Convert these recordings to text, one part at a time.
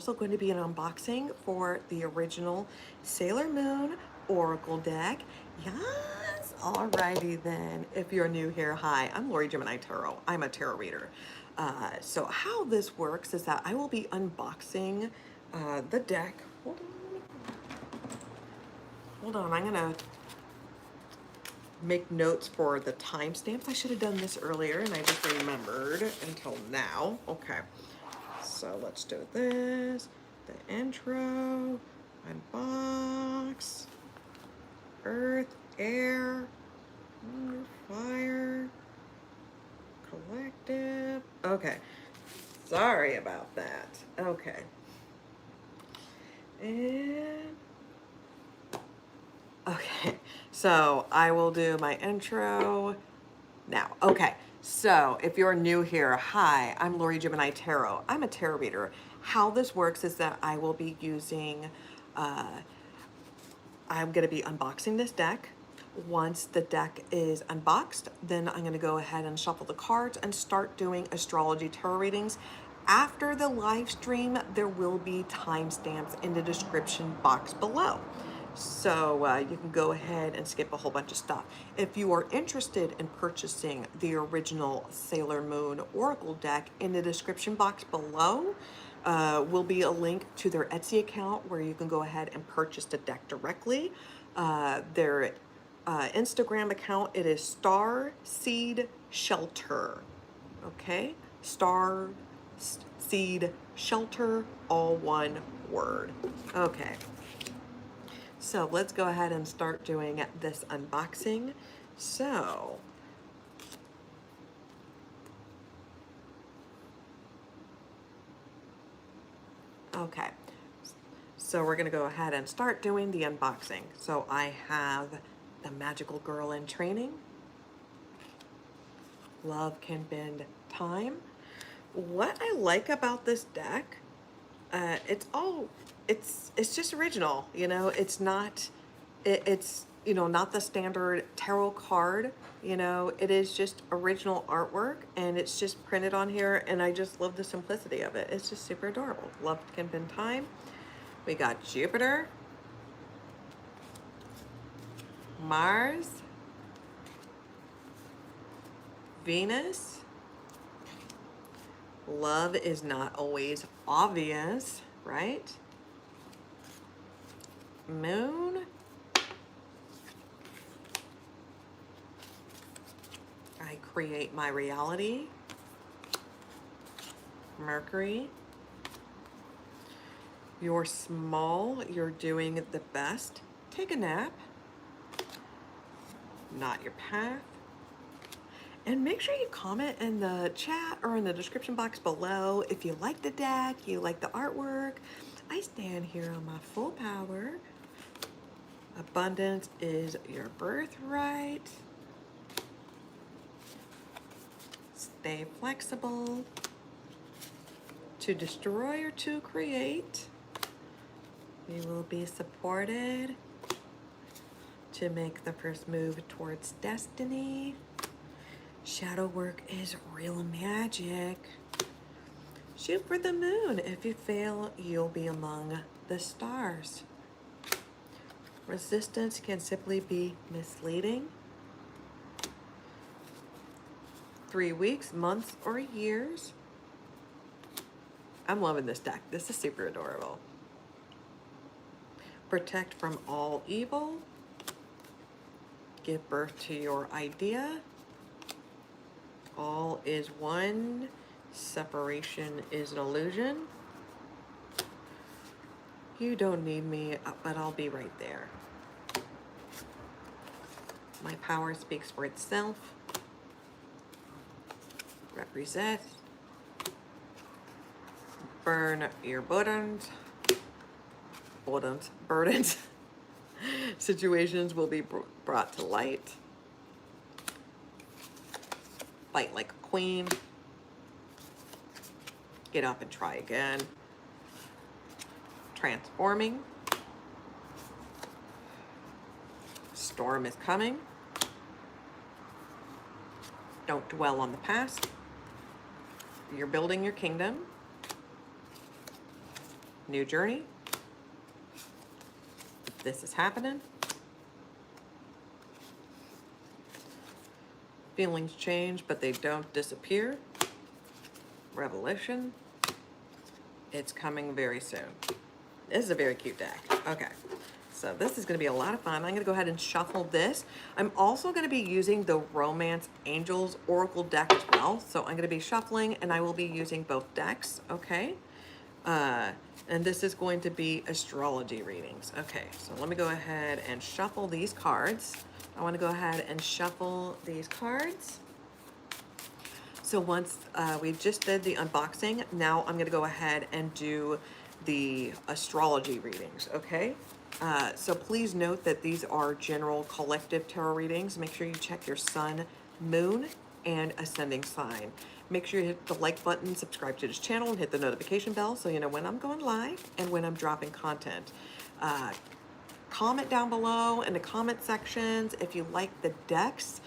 Also going to be an unboxing for the original Sailor Moon Oracle deck. Yes, alrighty then. If you're new here, hi, I'm Lori Gemini Tarot. I'm a tarot reader. So how this works is that I will be unboxing the deck. Hold on, I'm gonna make notes for the timestamps. I should have done this earlier and I just remembered until now. Okay. So let's do this, the intro, unbox, earth, air, fire, collective. Okay, sorry about that. Okay. And, okay, so I will do my intro now. Okay, so if you're new here, hi, I'm Lori Gemini Tarot. I'm a tarot reader. How this works is that I will be using, I'm going to be unboxing this deck. Once the deck is unboxed, then I'm going to go ahead and shuffle the cards and start doing astrology tarot readings. After the live stream, there will be timestamps in the description box below. So you can go ahead and skip a whole bunch of stuff. If you are interested in purchasing the original Sailor Moon Oracle deck, in the description box below will be a link to their Etsy account where you can go ahead and purchase the deck directly. Their Instagram account, it is Star Seed Shelter. Okay? Star Seed Shelter, all one word. Okay. So let's go ahead and start doing this unboxing. So, okay. So we're gonna go ahead and start doing the unboxing. So I have the Magical Girl in Training. Love Can Bend Time. What I like about this deck, it's just original, you know. It's not, it's you know, not the standard tarot card, you know. It is just original artwork and it's just printed on here, and I just love the simplicity of it. It's just super adorable. Love Can Bend Time. We got Jupiter, Mars, Venus. Love is not always obvious, right? Moon. I create my reality. Mercury. You're small, you're doing the best. Take a nap. Not your path. And make sure you comment in the chat or in the description box below if you like the deck, you like the artwork. I stand here on my full power. Abundance is your birthright. Stay flexible. To destroy or to create. You will be supported to make the first move towards destiny. Shadow work is real magic. Shoot for the moon. If you fail, you'll be among the stars. Resistance can simply be misleading. 3 weeks, months, or years. I'm loving this deck. This is super adorable. Protect from all evil. Give birth to your idea. All is one. Separation is an illusion. You don't need me, but I'll be right there. My power speaks for itself. Represent. Burn your burdens. Burdens. Situations will be brought to light. Fight like a queen. Get up and try again. Transforming. Storm is coming. Don't dwell on the past. You're building your kingdom. New journey. This is happening. Feelings change, but they don't disappear. Revelation. It's coming very soon. This is a very cute deck. Okay. So this is going to be a lot of fun. I'm going to go ahead and shuffle this. I'm also going to be using the Romance Angels Oracle deck as well. So I'm going to be shuffling and I will be using both decks. Okay. And this is going to be astrology readings. Okay. So let me go ahead and shuffle these cards. I want to go ahead and shuffle these cards. So once we just did the unboxing, now I'm going to go ahead and do the astrology readings. Okay. So please note that these are general collective tarot readings. Make sure you check your sun, moon, and ascending sign. Make sure you hit the like button, subscribe to this channel, and hit the notification bell so you know when I'm going live and when I'm dropping content. Comment down below in the comment sections if you like the decks,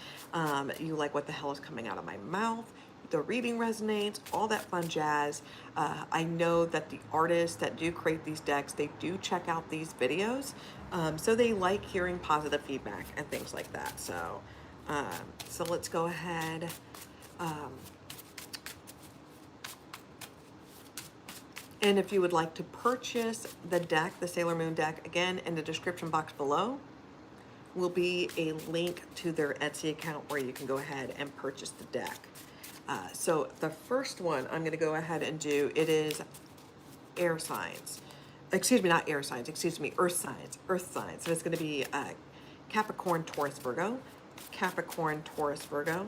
you like what the hell is coming out of my mouth, the reading resonates, all that fun jazz. I know that the artists that do create these decks, they do check out these videos, so they like hearing positive feedback and things like that. So, so let's go ahead. And if you would like to purchase the deck, the Sailor Moon deck, again, in the description box below will be a link to their Etsy account where you can go ahead and purchase the deck. So the first one I'm going to go ahead and do, it is air signs. Excuse me, not air signs, excuse me, earth signs. Earth signs. So it's going to be Capricorn, Taurus, Virgo. Capricorn, Taurus, Virgo.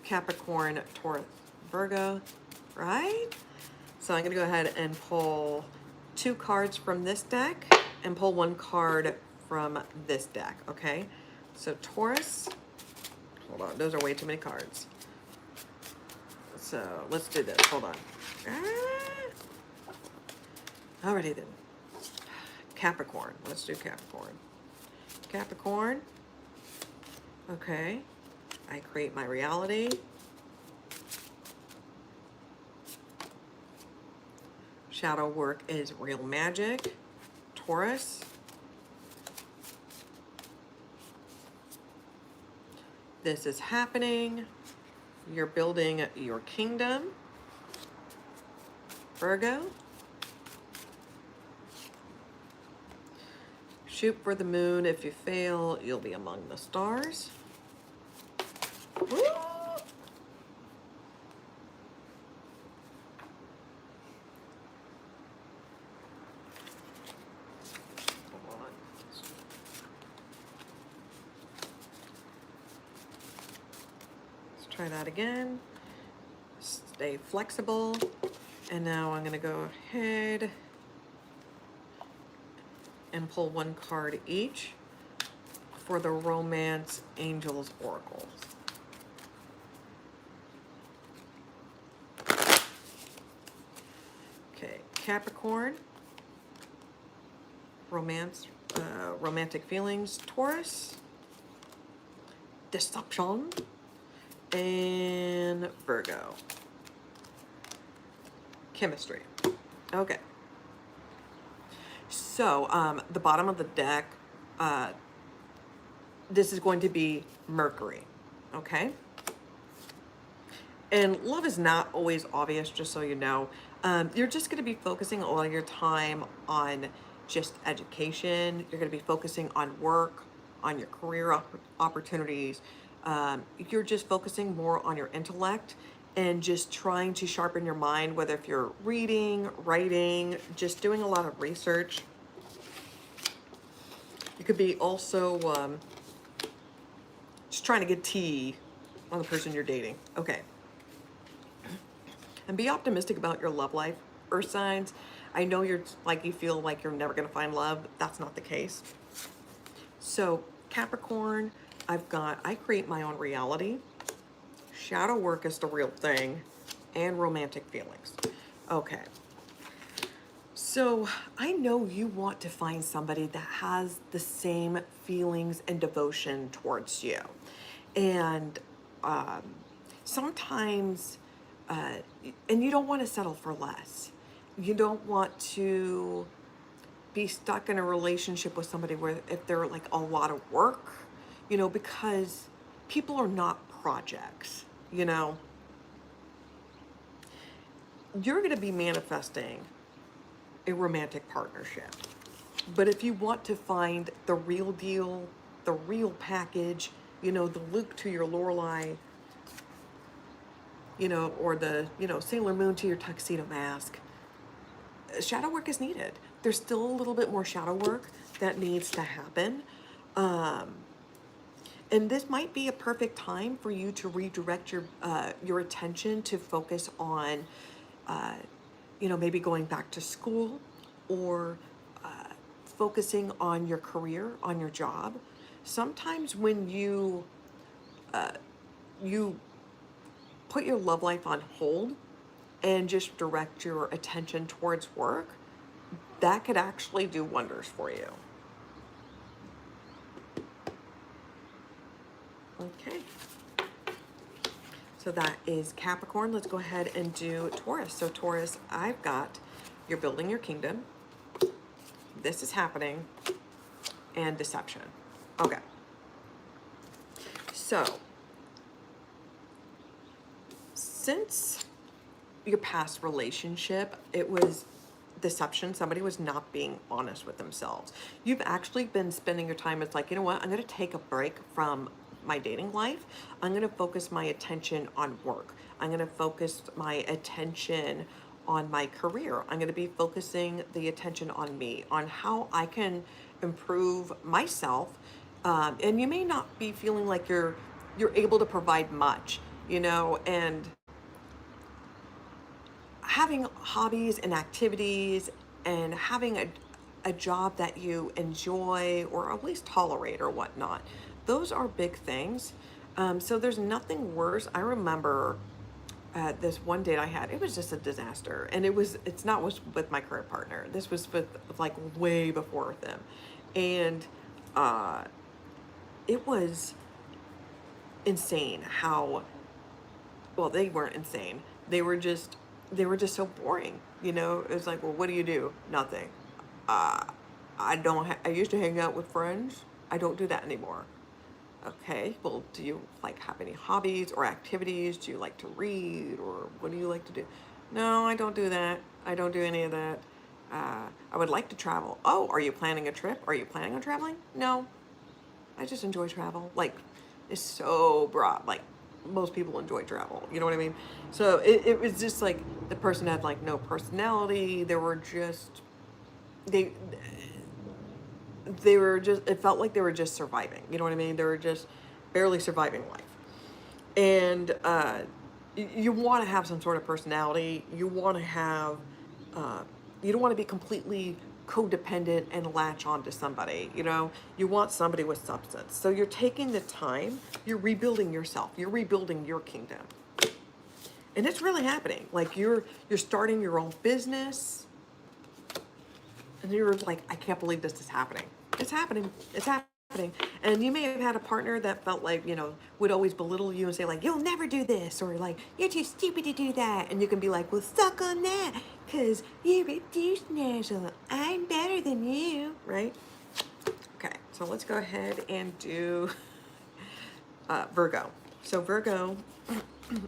Capricorn, Taurus, Virgo. Right? So I'm going to go ahead and pull 2 cards from this deck and pull 1 card from this deck. Okay? So Taurus. Hold on, those are way too many cards. So let's do this. Hold on. Alrighty then. Capricorn. Let's do Capricorn. Capricorn. Okay. I create my reality. Shadow work is real magic. Taurus. This is happening. You're building your kingdom. Virgo. Shoot for the moon. If you fail, you'll be among the stars. Woo! Try that again. Stay flexible. And now I'm going to go ahead and pull 1 card each for the Romance Angels Oracles. Okay, Capricorn, romance, romantic feelings, Taurus, deception, and Virgo. Chemistry. Okay. So, the bottom of the deck, this is going to be Mercury. Okay? And love is not always obvious, just so you know. You're just going to be focusing a lot of your time on just education. You're going to be focusing on work, on your career opportunities. You're just focusing more on your intellect and just trying to sharpen your mind, whether if you're reading, writing, just doing a lot of research. You could be also just trying to get tea on the person you're dating. Okay. And be optimistic about your love life, earth signs. I know you feel like you're never going to find love. That's not the case. So Capricorn, I create my own reality. Shadow work is the real thing, and romantic feelings. Okay. So I know you want to find somebody that has the same feelings and devotion towards you. And sometimes, and you don't want to settle for less. You don't want to be stuck in a relationship with somebody where if they're like a lot of work, because people are not projects, You're going to be manifesting a romantic partnership. But if you want to find the real deal, the real package, the Luke to your Lorelei, or the, Sailor Moon to your tuxedo mask, shadow work is needed. There's still a little bit more shadow work that needs to happen. And this might be a perfect time for you to redirect your attention to focus on, maybe going back to school, or focusing on your career, on your job. Sometimes when you put your love life on hold and just direct your attention towards work, that could actually do wonders for you. Okay. So that is Capricorn. Let's go ahead and do Taurus. So Taurus, I've got, you're building your kingdom. This is happening. And deception. Okay. So, since your past relationship, it was deception. Somebody was not being honest with themselves. You've actually been spending your time, it's like, you know what, I'm going to take a break from my dating life. I'm going to focus my attention on work. I'm going to focus my attention on my career. I'm going to be focusing the attention on me, on how I can improve myself. And you may not be feeling like you're able to provide much, and having hobbies and activities and having a job that you enjoy or at least tolerate or whatnot, those are big things. So there's nothing worse. I remember this one date I had, it was just a disaster. And it's not with my current partner. This was with like way before them. And it was insane how, well, they weren't insane. They were just so boring. It was like, well, what do you do? Nothing. I used to hang out with friends. I don't do that anymore. Okay, well, do you like have any hobbies or activities? Do you like to read, or what do you like to do? No, I don't do that. I don't do any of that. I would like to travel. Oh, are you planning a trip? Are you planning on traveling? No, I just enjoy travel. Like, it's so broad. Like, most people enjoy travel. You know what I mean? So it was just like the person had like no personality. They they were just, it felt like they were just surviving. You know what I mean? They were just barely surviving life. And you want to have some sort of personality. You want to have, you don't want to be completely codependent and latch onto somebody. You want somebody with substance. So you're taking the time, you're rebuilding yourself, you're rebuilding your kingdom. And it's really happening. Like you're starting your own business. And you're like, I can't believe this is happening. It's happening. It's happening. And you may have had a partner that felt like, would always belittle you and say like, you'll never do this, or like, you're too stupid to do that. And you can be like, well, suck on that, because you're a douche nozzle. I'm better than you, right? Okay, so let's go ahead and do Virgo. So Virgo,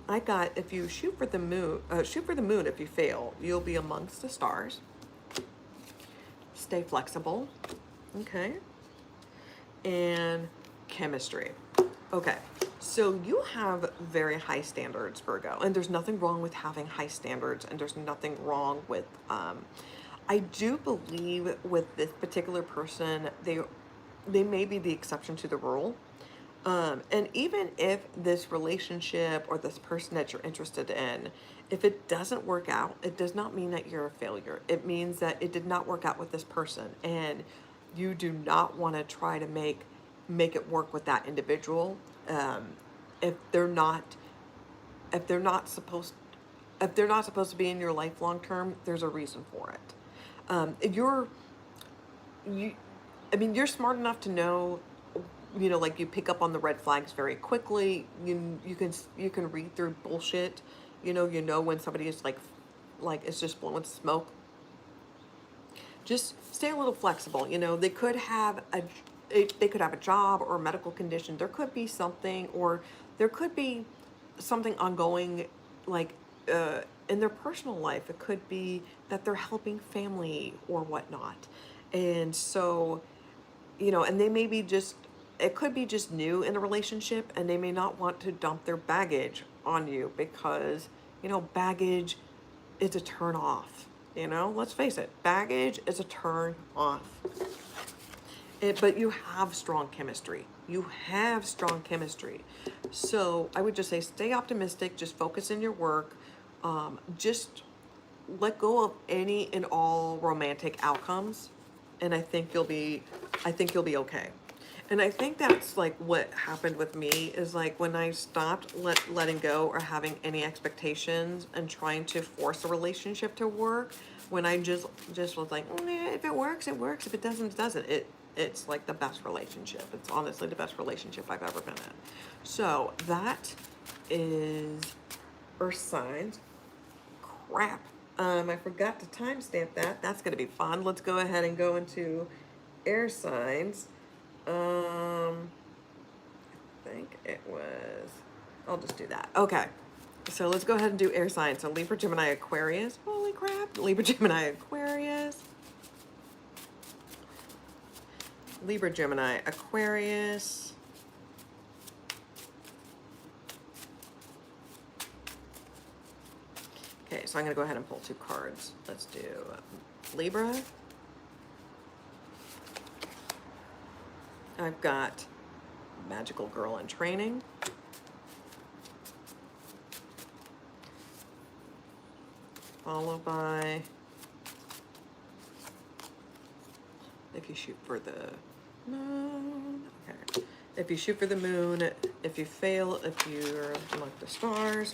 I got, if you shoot for the moon, if you fail, you'll be amongst the stars. Stay flexible. Okay. And chemistry. Okay. So you have very high standards, Virgo, and there's nothing wrong with having high standards, and there's nothing wrong with, I do believe with this particular person, they may be the exception to the rule. And even if this relationship or this person that you're interested in, if it doesn't work out, it does not mean that you're a failure. It means that it did not work out with this person, and you do not want to try to make it work with that individual. If they're not if they're not supposed to be in your life long term, there's a reason for it. You're smart enough to know, like you pick up on the red flags very quickly. You can read through bullshit. You know when somebody is like like it's just blowing smoke. Just stay a little flexible. You know, they could have a job or a medical condition. There could be something, or there could be something ongoing, like in their personal life. It could be that they're helping family or whatnot, and so, you know, and they may be just, it could be just new in a relationship, and they may not want to dump their baggage on you because, you know, baggage is a turn off. You know, let's face it, baggage is a turn off. But you have strong chemistry. You have strong chemistry. So I would just say stay optimistic, just focus in your work, just let go of any and all romantic outcomes, and I think you'll be okay. And I think that's like what happened with me, is like when I stopped letting go or having any expectations and trying to force a relationship to work, when I just was like, if it works, it works. If it doesn't, it doesn't. It's like the best relationship. It's honestly the best relationship I've ever been in. So that is Earth signs. Crap. I forgot to timestamp that. That's gonna be fun. Let's go ahead and go into air signs. I think it was, I'll just do that. Okay. So let's go ahead and do air signs. So Libra, Gemini, Aquarius. Holy crap. Libra, Gemini, Aquarius. Libra, Gemini, Aquarius. Okay, so I'm going to go ahead and pull 2 cards. Let's do Libra. I've got Magical Girl in Training. Followed by If You Shoot for the Moon. Okay. If You Shoot for the Moon. If You Fail, if you're like the stars.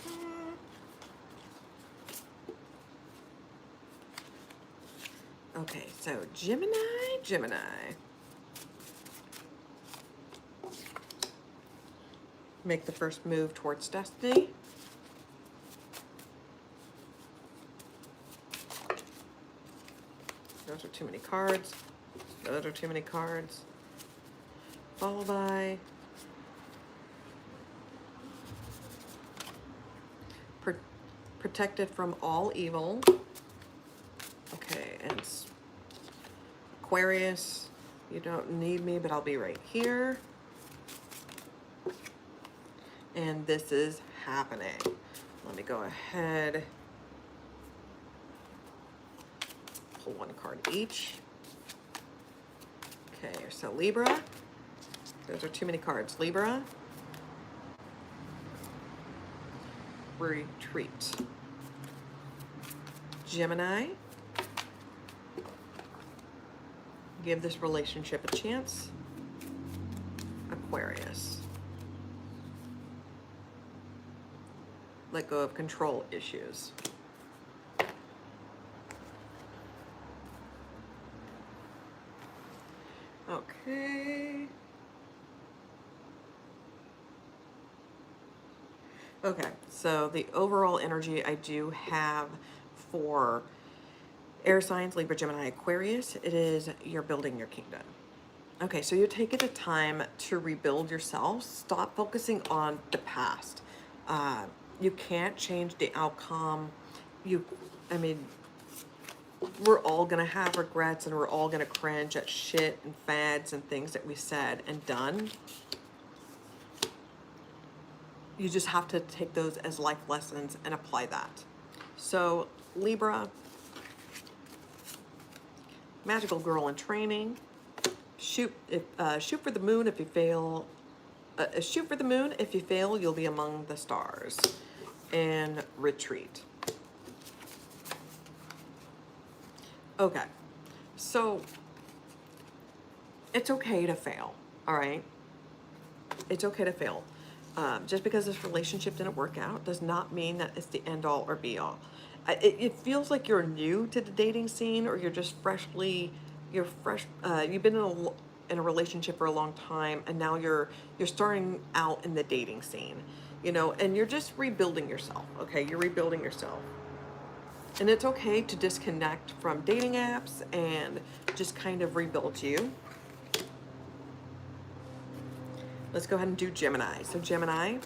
Okay, so Gemini. Make the first move towards destiny. Those are too many cards. Followed by protected from all evil. Okay, and Aquarius, you don't need me, but I'll be right here. And this is happening. Let me go ahead. Pull 1 card each. Okay, so Libra. Those are too many cards. Libra. Retreat. Gemini. Give this relationship a chance. Aquarius. Let go of control issues. Okay. Okay, so the overall energy I do have for air signs, Libra, Gemini, Aquarius, it is you're building your kingdom. Okay, so you're taking the time to rebuild yourself. Stop focusing on the past. You can't change the outcome. I mean, we're all gonna have regrets, and we're all gonna cringe at shit and fads and things that we said and done. You just have to take those as life lessons and apply that. So Libra, Magical Girl in Training. Shoot for the moon. If you fail, shoot for the moon. If you fail, you'll be among the stars. And retreat. Okay, so it's okay to fail. All right, it's okay to fail. Just because this relationship didn't work out does not mean that it's the end all or be all. It feels like you're new to the dating scene, or you're just you've been in a relationship for a long time, and now you're starting out in the dating scene, you know, and you're just rebuilding yourself. Okay, you're rebuilding yourself. And it's okay to disconnect from dating apps and just kind of rebuild you. Let's go ahead and do Gemini. So Gemini,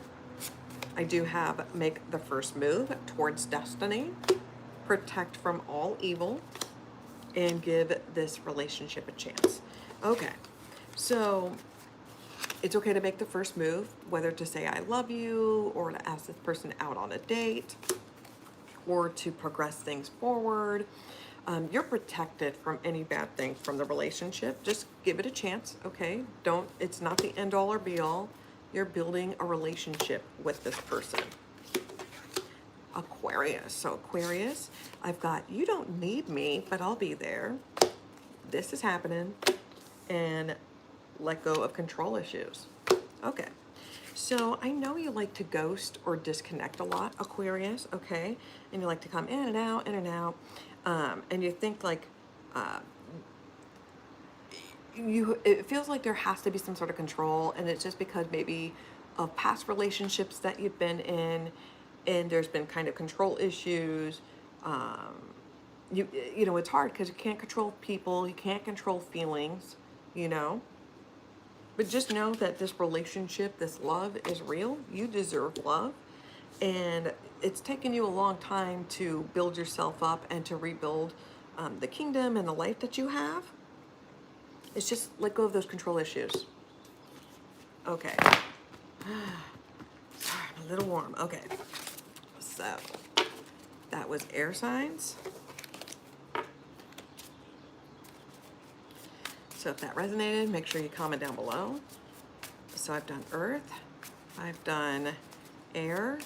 I do have make the first move towards destiny, protect from all evil, and give this relationship a chance. Okay, so it's okay to make the first move, whether to say I love you or to ask this person out on a date or to progress things forward. You're protected from any bad thing from the relationship. Just give it a chance, okay? It's not the end all or be all. You're building a relationship with this person. Aquarius. So Aquarius, I've got, you don't need me, but I'll be there. This is happening. And let go of control issues. Okay. So I know you like to ghost or disconnect a lot, Aquarius, okay? And you like to come in and out, in and out. And you think like, it feels like there has to be some sort of control, and it's just because maybe of past relationships that you've been in, and there's been kind of control issues. You know, it's hard because you can't control people, you can't control feelings, you know. But just know that this relationship, this love is real. You deserve love. And it's taken you a long time to build yourself up and to rebuild the kingdom and the life that you have. It's just let go of those control issues. Okay. Sorry, I'm a little warm. Okay. So that was air signs. So if that resonated, make sure you comment down below. So I've done earth, I've done air.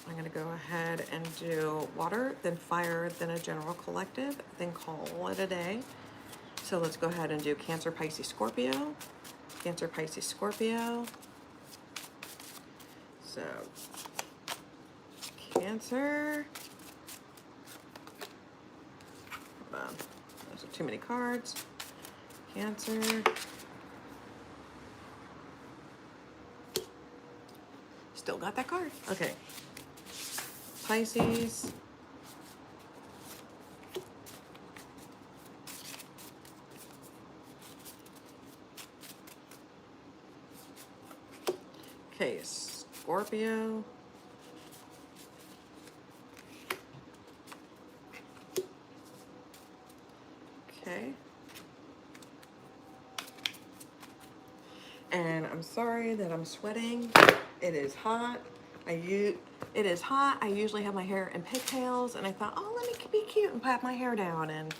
I'm gonna go ahead and do water, then fire, then a general collective, then call it a day. So let's go ahead and do Cancer, Pisces, Scorpio. Cancer, Pisces, Scorpio. So Cancer. Hold on, those are too many cards. Cancer. Still got that card. Okay. Pisces. Okay, Scorpio. Okay. And I'm sorry that I'm sweating. It is hot. It is hot. I usually have my hair in pigtails, and I thought, oh, let me be cute and pat my hair down, and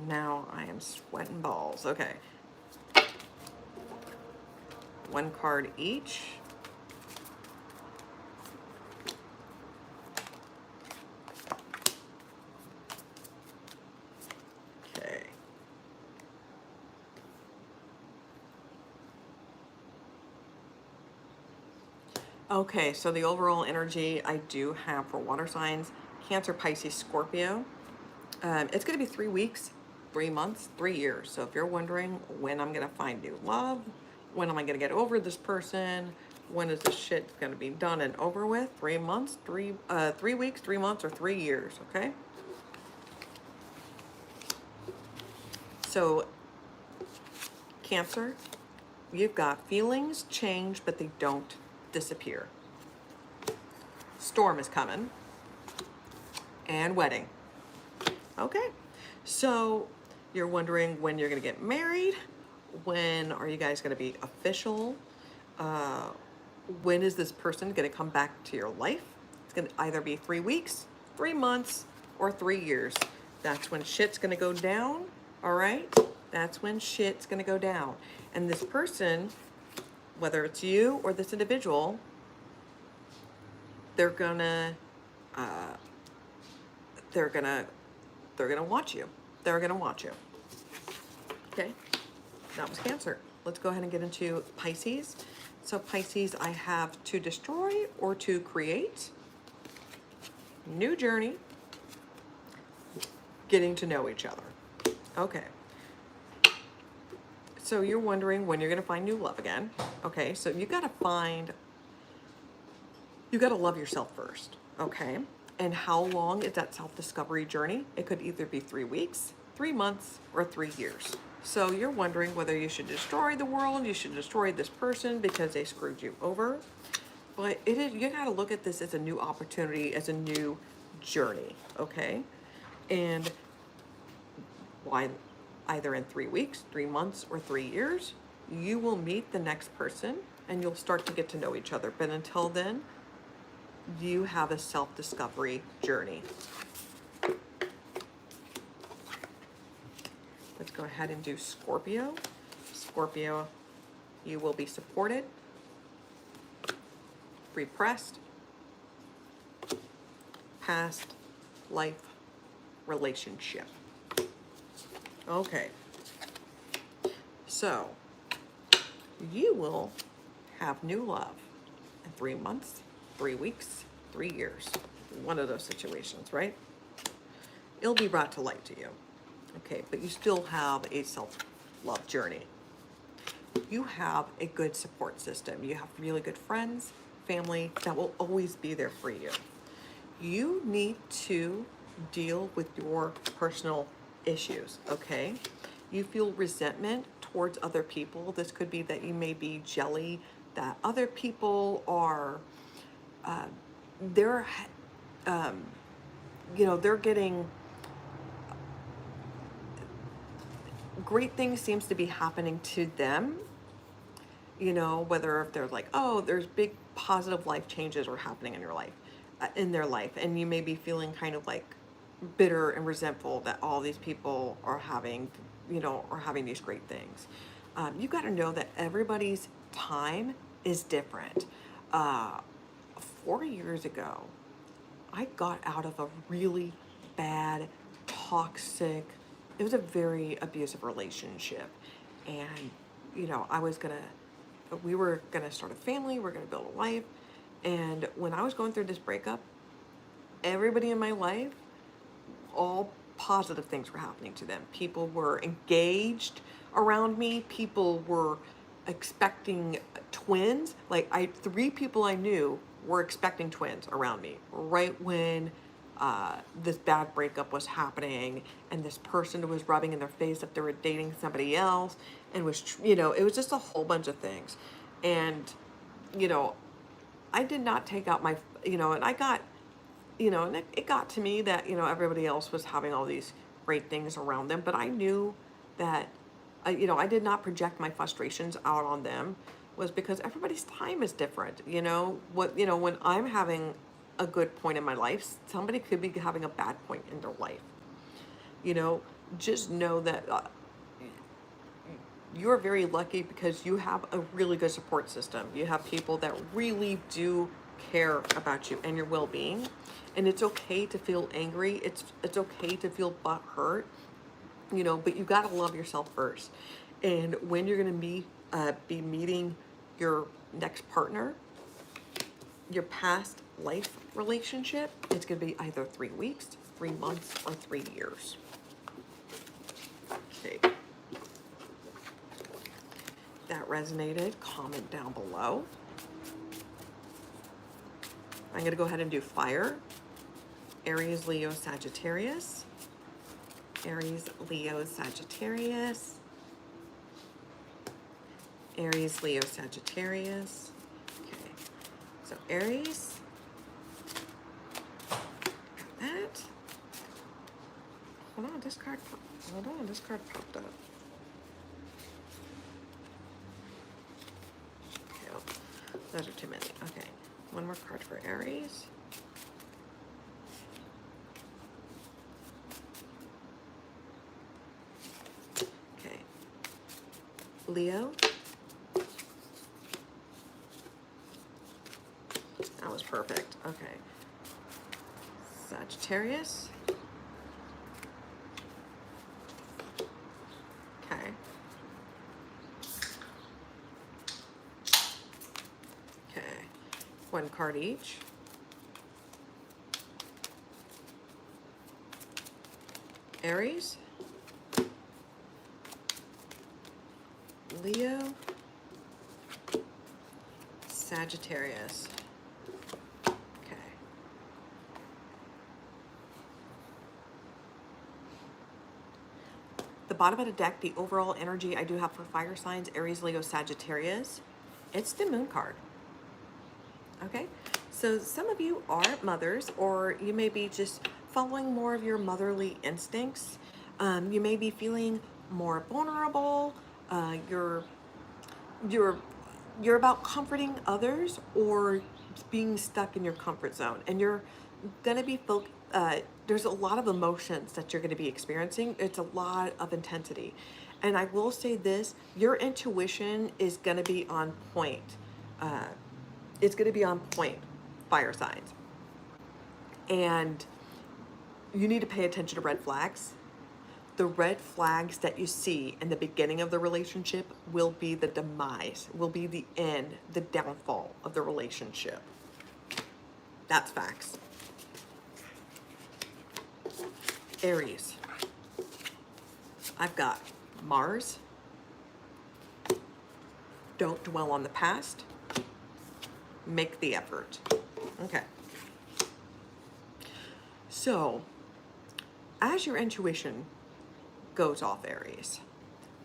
now I am sweating balls. Okay. One card each. Okay. Okay, so the overall energy I do have for water signs, Cancer, Pisces, Scorpio. It's going to be 3 weeks, 3 months, 3 years. So if you're wondering when I'm going to find new love, when am I going to get over this person, when is this shit going to be done and over with? 3 months, 3 weeks, 3 months, or 3 years, okay? So Cancer, you've got feelings change, but they don't disappear. Storm is coming. And wedding. Okay. So you're wondering when you're going to get married. When are you guys going to be official? When is this person going to come back to your life? It's going to either be 3 weeks, 3 months, or 3 years. That's when shit's going to go down. All right? That's when shit's going to go down. And this person, whether it's you or this individual, they're gonna watch you. They're gonna watch you. Okay, that was Cancer. Let's go ahead and get into Pisces. So Pisces, I have to destroy or to create. New journey. Getting to know each other. Okay. So you're wondering when you're gonna find new love again. Okay, so you gotta love yourself first. Okay. And how long is that self-discovery journey? It could either be 3 weeks, 3 months, or 3 years. So you're wondering whether you should destroy the world, you should destroy this person because they screwed you over. But it is, you got to look at this as a new opportunity, as a new journey, okay? And why, either in 3 weeks, 3 months, or 3 years, you will meet the next person and you'll start to get to know each other. But until then, you have a self-discovery journey. Let's go ahead and do Scorpio. Scorpio, you will be supported, repressed, past life relationship. Okay. So, you will have new love in 3 months, 3 weeks, 3 years. One of those situations, right? It'll be brought to light to you. Okay, but you still have a self-love journey. You have a good support system. You have really good friends, family that will always be there for you. You need to deal with your personal issues, okay? You feel resentment towards other people. This could be that you may be jelly that other people are, they're, they're getting, great things seems to be happening to them, whether if they're like, oh, there's big positive life changes are happening in your life, in their life, and you may be feeling kind of like bitter and resentful that all these people are having, are having these great things. You got to know that everybody's time is different. 4 years ago, I got out of a really bad, toxic, it was a very abusive relationship. And, we were gonna start a family, we're gonna build a life. And when I was going through this breakup, everybody in my life, all positive things were happening to them. People were engaged around me. People were expecting twins. Like 3 people I knew were expecting twins around me right when this bad breakup was happening, and this person was rubbing in their face that they were dating somebody else, and was, it was just a whole bunch of things. And, I did not take out my, and I got, and it got to me that, everybody else was having all these great things around them, but I knew that, I did not project my frustrations out on them, was because everybody's time is different. When I'm having a good point in my life, somebody could be having a bad point in their life. Just know that you're very lucky because you have a really good support system. You have people that really do care about you and your well-being. And it's okay to feel angry. It's okay to feel butthurt, but you got to love yourself first. And when you're going to be meeting your next partner, your past life relationship, it's going to be either 3 weeks, 3 months, or 3 years. Okay. That resonated, comment down below. I'm going to go ahead and do fire. Aries, Leo, Sagittarius. Aries, Leo, Sagittarius. Aries, Leo, Sagittarius. Okay, so Aries. Got that. Hold on, this card popped up. Okay, oh, those are too many. Okay, one more card for Aries. Okay, Leo. That was perfect. Okay. Sagittarius. Okay. Okay. One card each. Aries. Leo. Sagittarius. Okay. The bottom of the deck, the overall energy I do have for fire signs, Aries, Leo, Sagittarius, it's the moon card. Okay, so some of you are mothers, or you may be just following more of your motherly instincts. You may be feeling more vulnerable. You're you're you're about comforting others or being stuck in your comfort zone, and you're gonna be there's a lot of emotions that you're going to be experiencing. It's a lot of intensity, and I will say this: your intuition is going to be on point. Uh, it's going to be on point, fire signs, and you need to pay attention to red flags. The red flags that you see in the beginning of the relationship will be the demise, will be the end, the downfall of the relationship. That's facts. Aries, I've got Mars. Don't dwell on the past. Make the effort. Okay. So, as your intuition goes off, Aries,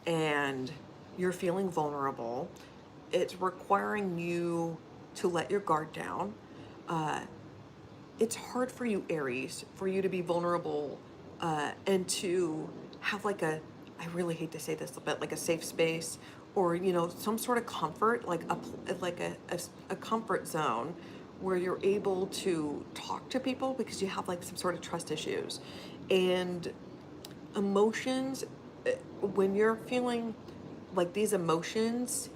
and you're feeling vulnerable, it's requiring you to let your guard down. It's hard for you, Aries, for you to be vulnerable and to have like I really hate to say this, but like a safe space, or some sort of comfort, like a comfort zone where you're able to talk to people because you have like some sort of trust issues. And emotions, when you're feeling like these emotions,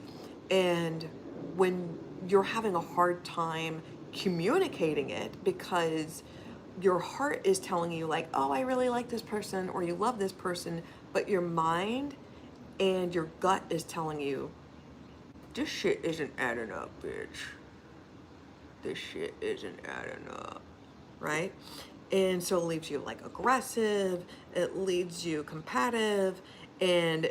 and when you're having a hard time communicating it because your heart is telling you like, oh, I really like this person, or you love this person, but your mind and your gut is telling you, this shit isn't adding up, bitch. This shit isn't adding up, right? And so it leaves you like aggressive, it leaves you combative, and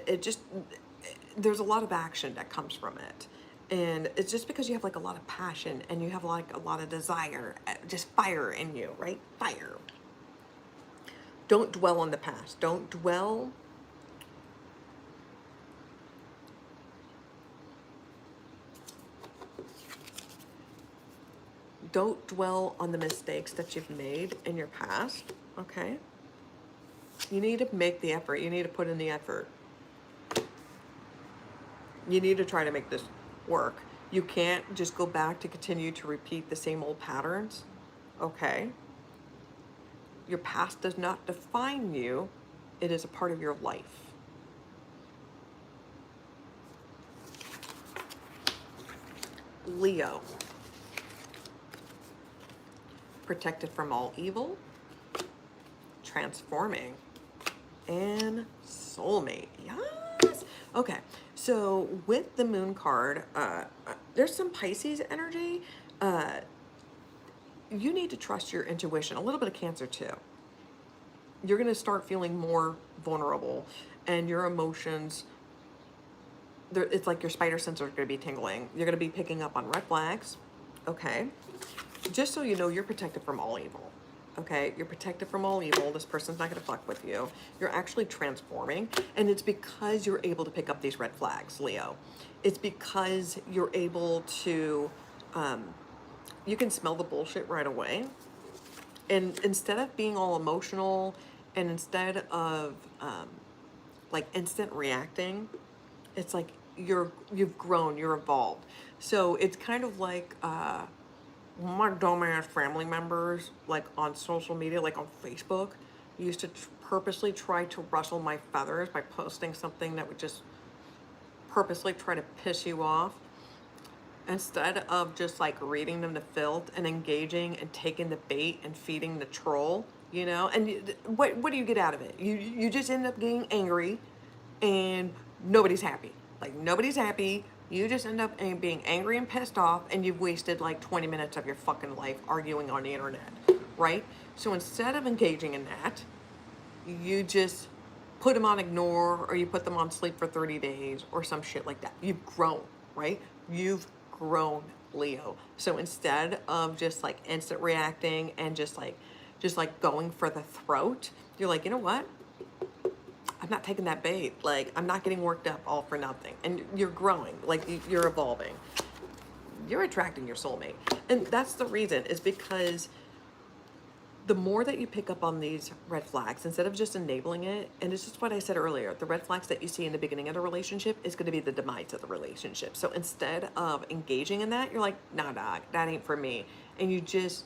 there's a lot of action that comes from it. And it's just because you have like a lot of passion and you have like a lot of desire, just fire in you, right? Fire. Don't dwell on the past. Don't dwell on the mistakes that you've made in your past, okay? You need to make the effort. You need to put in the effort. You need to try to make this work. You can't just go back to continue to repeat the same old patterns, okay? Your past does not define you. It is a part of your life. Leo. Protected from all evil. Transforming. And soulmate. Yes. Okay. So with the moon card, there's some Pisces energy. You need to trust your intuition. A little bit of Cancer too. You're going to start feeling more vulnerable, and your emotions, it's like your spider sense are going to be tingling. You're going to be picking up on red flags. Okay. Just so you know, you're protected from all evil. Okay, you're protected from all evil. This person's not going to fuck with you. You're actually transforming, and it's because you're able to pick up these red flags, Leo. It's because you're able to, you can smell the bullshit right away. And instead of being all emotional, and instead of like instant reacting, it's like you've grown, you're evolved. So it's kind of like my dumbass family members, like on social media, like on Facebook, used to purposely try to rustle my feathers by posting something that would just purposely try to piss you off, instead of just like reading them to filth and engaging and taking the bait and feeding the troll, and what do you get out of it? You just end up getting angry, and nobody's happy. Like, nobody's happy. You just end up being angry and pissed off, and you've wasted like 20 minutes of your fucking life arguing on the internet, right? So instead of engaging in that, you just put them on ignore, or you put them on sleep for 30 days or some shit like that. You've grown, right? You've grown, Leo. So instead of just like instant reacting and just like going for the throat, you're like, you know what? I'm not taking that bait. Like, I'm not getting worked up all for nothing. And you're growing, like you're evolving. You're attracting your soulmate. And that's the reason, is because the more that you pick up on these red flags, instead of just enabling it, and it's just what I said earlier, the red flags that you see in the beginning of the relationship is going to be the demise of the relationship. So instead of engaging in that, you're like, nah, dog, that ain't for me. And you just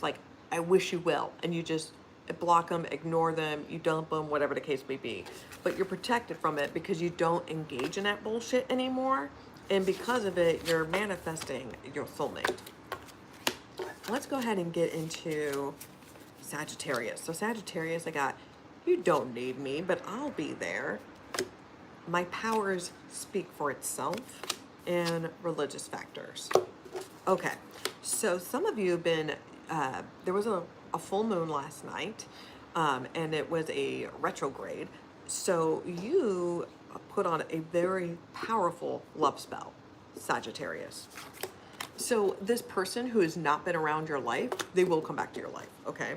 like, I wish you well. And you just block them, ignore them, you dump them, whatever the case may be. But you're protected from it because you don't engage in that bullshit anymore. And because of it, you're manifesting your soulmate. Let's go ahead and get into Sagittarius. So Sagittarius, I got, you don't need me, but I'll be there. My powers speak for itself, and religious factors. Okay, so some of you have been, there was a full moon last night, and it was a retrograde. So you put on a very powerful love spell, Sagittarius. So this person who has not been around your life, they will come back to your life, okay?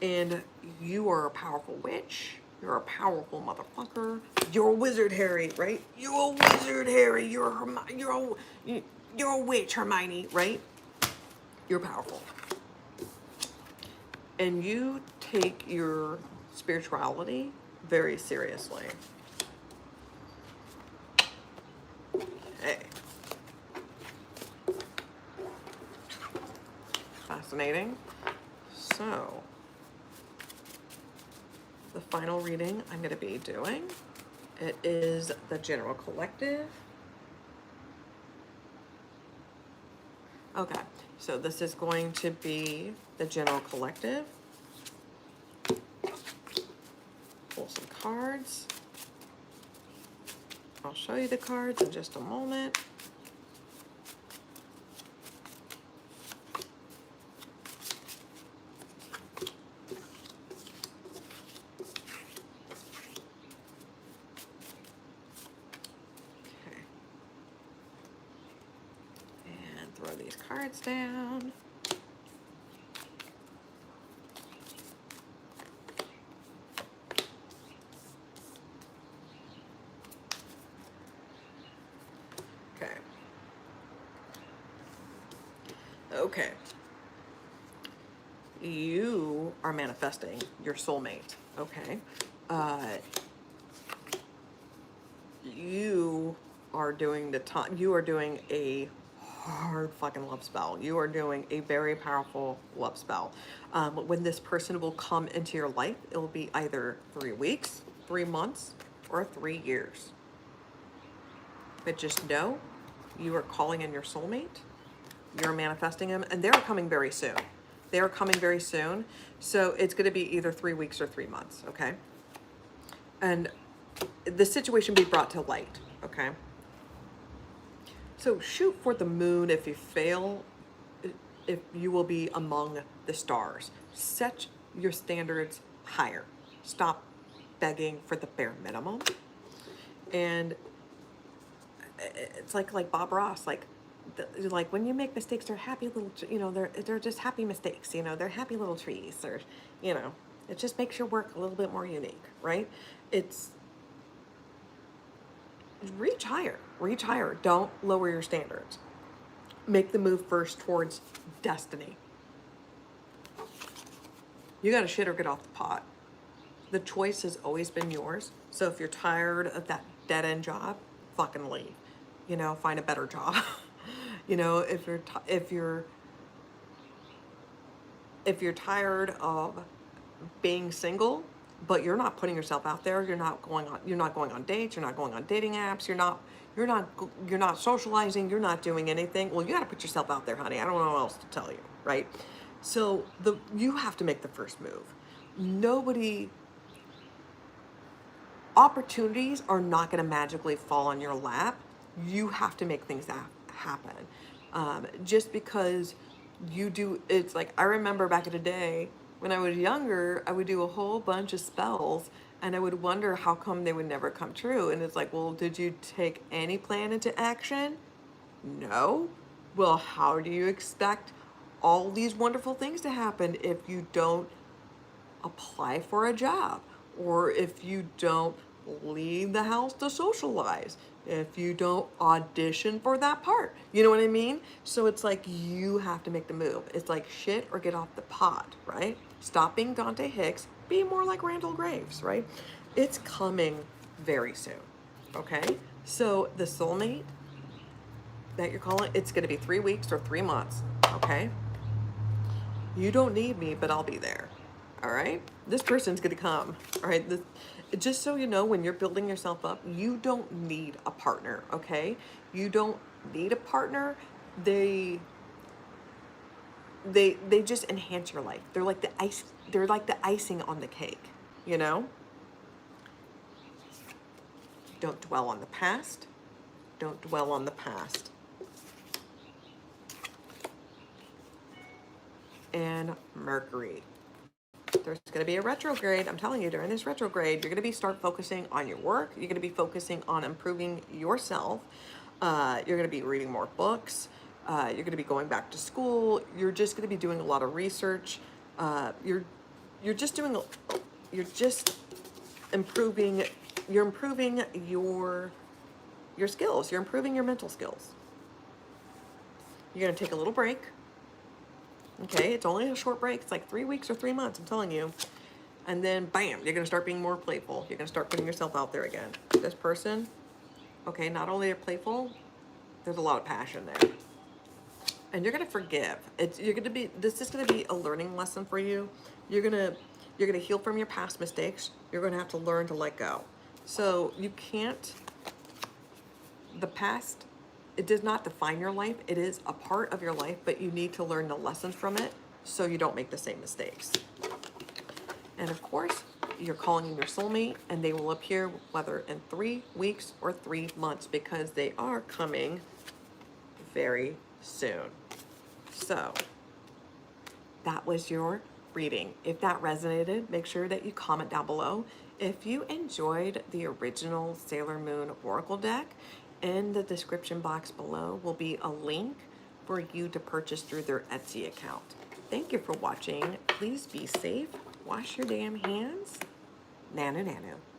And you are a powerful witch. You're a powerful motherfucker. You're a wizard, Harry, right? You're a wizard, Harry. You're a witch, Hermione, right? You're powerful. And you take your spirituality very seriously. Okay. Fascinating. So, the final reading I'm going to be doing, it is the general collective. Okay, so this is going to be the general collective. Pull some cards. I'll show you the cards in just a moment. Throw these cards down. Okay. Okay. You are manifesting your soulmate, okay? You are doing a hard fucking love spell. You are doing a very powerful love spell. When this person will come into your life, it will be either 3 weeks, 3 months, or 3 years. But just know, you are calling in your soulmate. You're manifesting them, and they're coming very soon. They're coming very soon. So it's going to be either 3 weeks or 3 months, okay? And the situation be brought to light, okay? So shoot for the moon. If you fail, if you will be among the stars. Set your standards higher. Stop begging for the bare minimum. And it's like Bob Ross, like when you make mistakes, they're happy little, they're just happy mistakes, they're happy little trees, or, it just makes your work a little bit more unique, right? It's reach higher. Don't lower your standards. Make the move first towards destiny. You got to shit or get off the pot. The choice has always been yours. So if you're tired of that dead end job, fucking leave. Find a better job. If you're tired of being single, but you're not putting yourself out there, you're not going on dates, you're not going on dating apps, you're not socializing, you're not doing anything. Well, you got to put yourself out there, honey. I don't know what else to tell you, right? So you have to make the first move. Opportunities are not going to magically fall on your lap. You have to make things happen. Just because you do, it's like, I remember back in the day when I was younger, I would do a whole bunch of spells and I would wonder how come they would never come true. And it's like, well, did you take any plan into action? No. Well, how do you expect all these wonderful things to happen if you don't apply for a job or if you don't leave the house to socialize, if you don't audition for that part. You know what I mean? So it's like you have to make the move. It's like shit or get off the pot, right? Stop being Dante Hicks, be more like Randall Graves, right? It's coming very soon, okay? So the soulmate that you're calling, it's going to be 3 weeks or 3 months, okay? You don't need me, but I'll be there. All right? This person's going to come. All right? Just so you know, when you're building yourself up, you don't need a partner, okay? You don't need a partner. They they just enhance your life. They're like the ice, they're like the icing on the cake, you know? Don't dwell on the past. Don't dwell on the past. And Mercury. There's going to be a retrograde. I'm telling you, during this retrograde, you're going to be start focusing on your work. You're going to be focusing on improving yourself. You're going to be reading more books. You're going to be going back to school. You're just going to be doing a lot of research. You're just doing. You're just improving. You're improving your skills. You're improving your mental skills. You're going to take a little break. Okay, it's only a short break. It's like 3 weeks or 3 months, I'm telling you. And then, bam, you're going to start being more playful. You're going to start putting yourself out there again. This person, okay, not only are playful, there's a lot of passion there. And you're going to forgive. This is going to be a learning lesson for you. You're going to heal from your past mistakes. You're going to have to learn to let go. So you can't, the past, it does not define your life. It is a part of your life, but you need to learn the lessons from it so you don't make the same mistakes. And of course, you're calling in your soulmate, and they will appear whether in 3 weeks or 3 months, because they are coming very soon. So that was your reading. If that resonated, make sure that you comment down below. If you enjoyed the original Sailor Moon Oracle deck, in the description box below will be a link for you to purchase through their Etsy account. Thank you for watching. Please be safe. Wash your damn hands. Nanu nanu.